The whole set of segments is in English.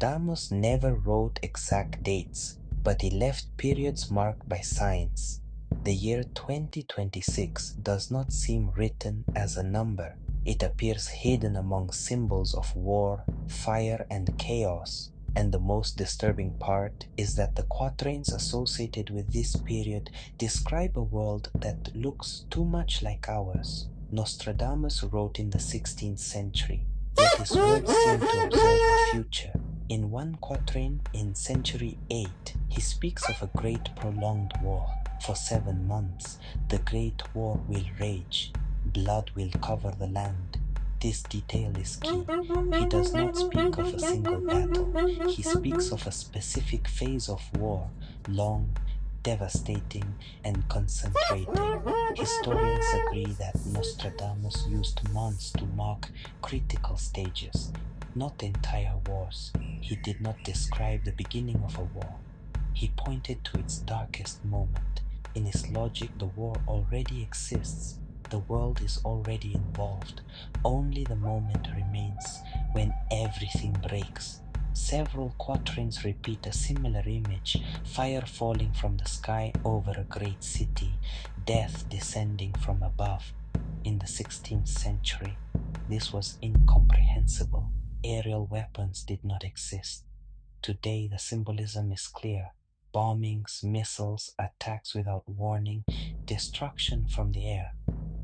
Nostradamus never wrote exact dates, but he left periods marked by signs. The year 2026 does not seem written as a number. It appears hidden among symbols of war, fire, and chaos. And the most disturbing part is that the quatrains associated with this period describe a world that looks too much like ours. Nostradamus wrote in the 16th century, yet his words seem to observe a future. In one quatrain in century 8, he speaks of a great prolonged war. For 7 months, the great war will rage. Blood will cover the land. This detail is key. He does not speak of a single battle. He speaks of a specific phase of war, long, devastating, and concentrating. Historians agree that Nostradamus used months to mark critical stages, not entire wars. He did not describe the beginning of a war. He pointed to its darkest moment. In his logic, the war already exists. The world is already involved. Only the moment remains when everything breaks. Several quatrains repeat a similar image: fire falling from the sky over a great city, death descending from above. In the 16th century, this was incomprehensible. Aerial weapons did not exist. Today, the symbolism is clear: bombings, missiles, attacks without warning, destruction from the air.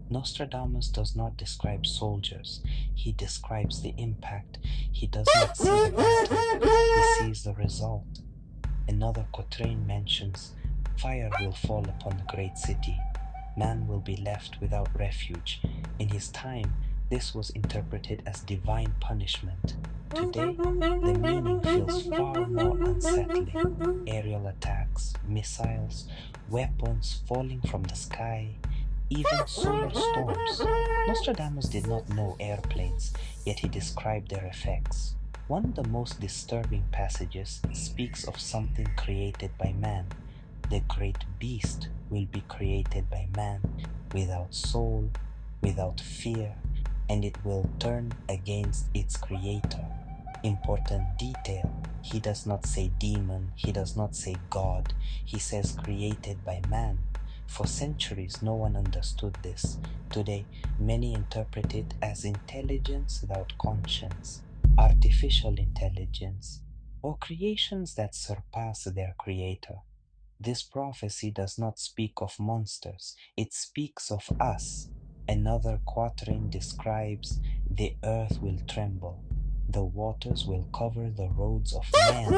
Nostradamus does not describe soldiers. He describes the impact. He does not see the battle. He sees the result. Another quatrain mentions, fire will fall upon the great city. Man will be left without refuge. In his time, this was interpreted as divine punishment. Today, the meaning feels far more unsettling. Aerial attacks, missiles, weapons falling from the sky, even solar storms. Nostradamus did not know airplanes, yet he described their effects. One of the most disturbing passages speaks of something created by man. The great beast will be created by man, without soul, without fear, and it will turn against its creator. Important detail: he does not say demon, he does not say God, he says created by man. For centuries, no one understood this. Today, many interpret it as intelligence without conscience, artificial intelligence, or creations that surpass their creator. This prophecy does not speak of monsters, it speaks of us. Another quatrain describes the earth will tremble, the waters will cover the roads of man.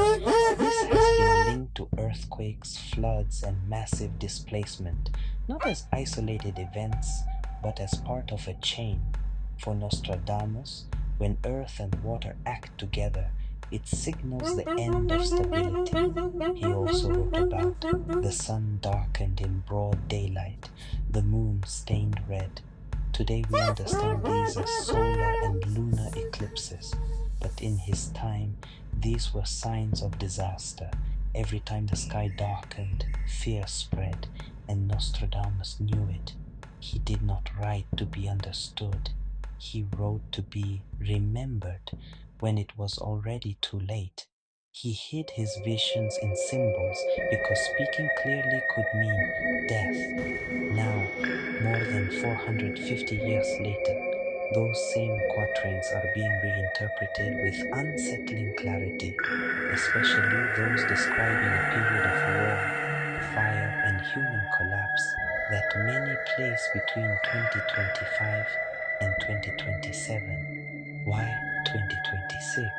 This has been linked to earthquakes, floods, and massive displacement, not as isolated events, but as part of a chain. For Nostradamus, when earth and water act together, it signals the end of stability. He also wrote about the sun darkened in broad daylight, the moon stained red. Today we understand these as solar and lunar eclipses, but in his time, these were signs of disaster. Every time the sky darkened, fear spread, and Nostradamus knew it. He did not write to be understood. He wrote to be remembered when it was already too late. He hid his visions in symbols because speaking clearly could mean death. Now, more than 450 years later, those same quatrains are being reinterpreted with unsettling clarity, especially those describing a period of war, fire, and human collapse that many place between 2025 and 2027. Why 2026?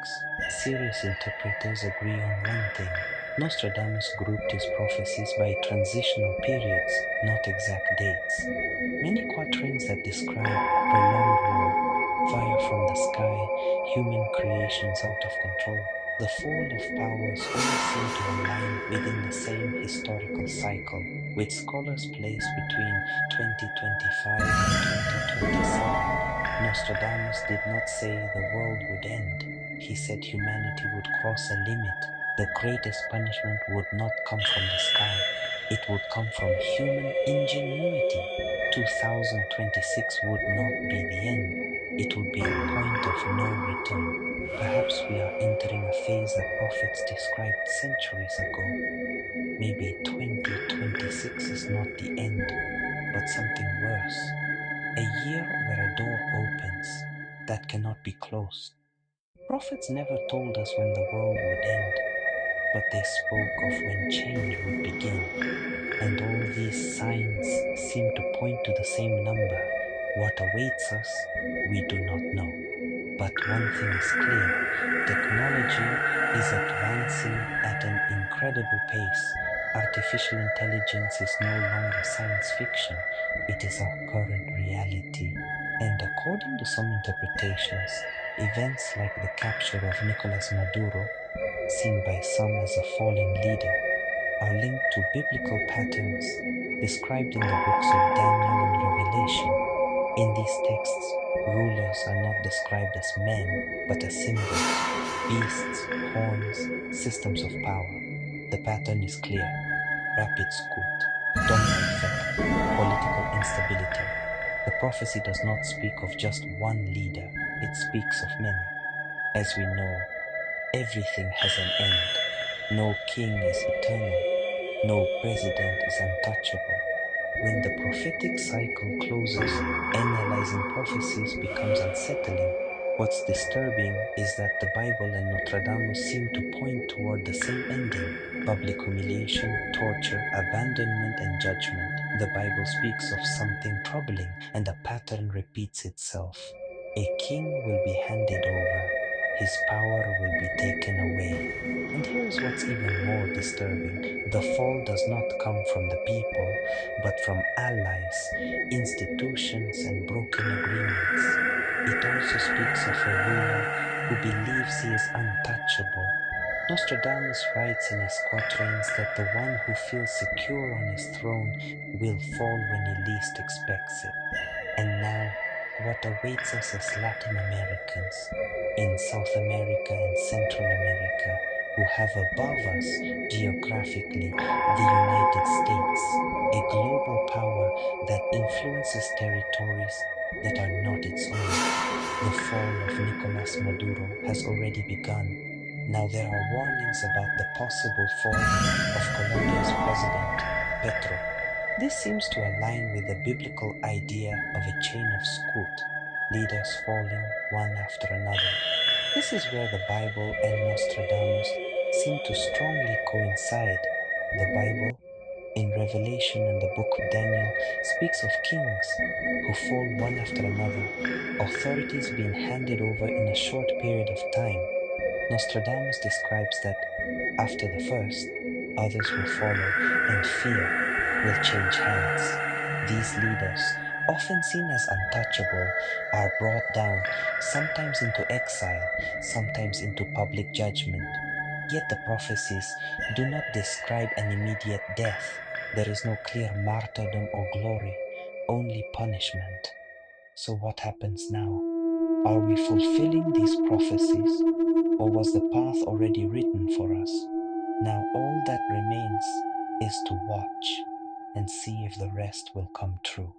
Serious interpreters agree on one thing: Nostradamus grouped his prophecies by transitional periods, not exact dates. Many quatrains that describe prolonged war, fire from the sky, human creations out of control, the fall of powers all seem to align within the same historical cycle, which scholars place between 2025 and 2027. Nostradamus did not say the world would end. He said humanity would cross a limit. The greatest punishment would not come from the sky. It would come from human ingenuity. 2026 would not be the end. It would be a point of no return. Perhaps we are entering a phase that prophets described centuries ago. Maybe 2026 is not the end, but something worse. A year where a door opens that cannot be closed. Prophets never told us when the world would end, but they spoke of when change would begin. And all these signs seem to point to the same number. What awaits us, we do not know. But one thing is clear, technology is advancing at an incredible pace. Artificial intelligence is no longer science fiction, it is our current reality. And according to some interpretations, events like the capture of Nicolas Maduro, seen by some as a fallen leader, are linked to biblical patterns described in the books of Daniel and Revelation. In these texts, rulers are not described as men, but as symbols, beasts, horns, systems of power. The pattern is clear: rapid scoot, domino effect, political instability. The prophecy does not speak of just one leader, it speaks of many. As we know, everything has an end. No king is eternal. No president is untouchable. When the prophetic cycle closes, analyzing prophecies becomes unsettling. What's disturbing is that the Bible and Nostradamus seem to point toward the same ending: public humiliation, torture, abandonment, and judgment. The Bible speaks of something troubling, and a pattern repeats itself. A king will be handed over, his power will be taken away. And here's what's even more disturbing: the fall does not come from the people, but from allies, institutions, and broken agreements. It also speaks of a ruler who believes he is untouchable. Nostradamus writes in his quatrains that the one who feels secure on his throne will fall when he least expects it. And now, what awaits us as Latin Americans in South America and Central America, who have above us geographically the United States, a global power that influences territories that are not its own. The fall of Nicolas Maduro has already begun. Now there are warnings about the possible fall of Colombia's president, Petro. This seems to align with the biblical idea of a chain of scoot, leaders falling one after another. This is where the Bible and Nostradamus seem to strongly coincide. The Bible, in Revelation and the book of Daniel, speaks of kings who fall one after another, authorities being handed over in a short period of time. Nostradamus describes that after the first, others will follow, and fear will change hands. These leaders, often seen as untouchable, are brought down, sometimes into exile, sometimes into public judgment. Yet the prophecies do not describe an immediate death. There is no clear martyrdom or glory, only punishment. So what happens now? Are we fulfilling these prophecies, or was the path already written for us? Now all that remains is to watch and see if the rest will come true.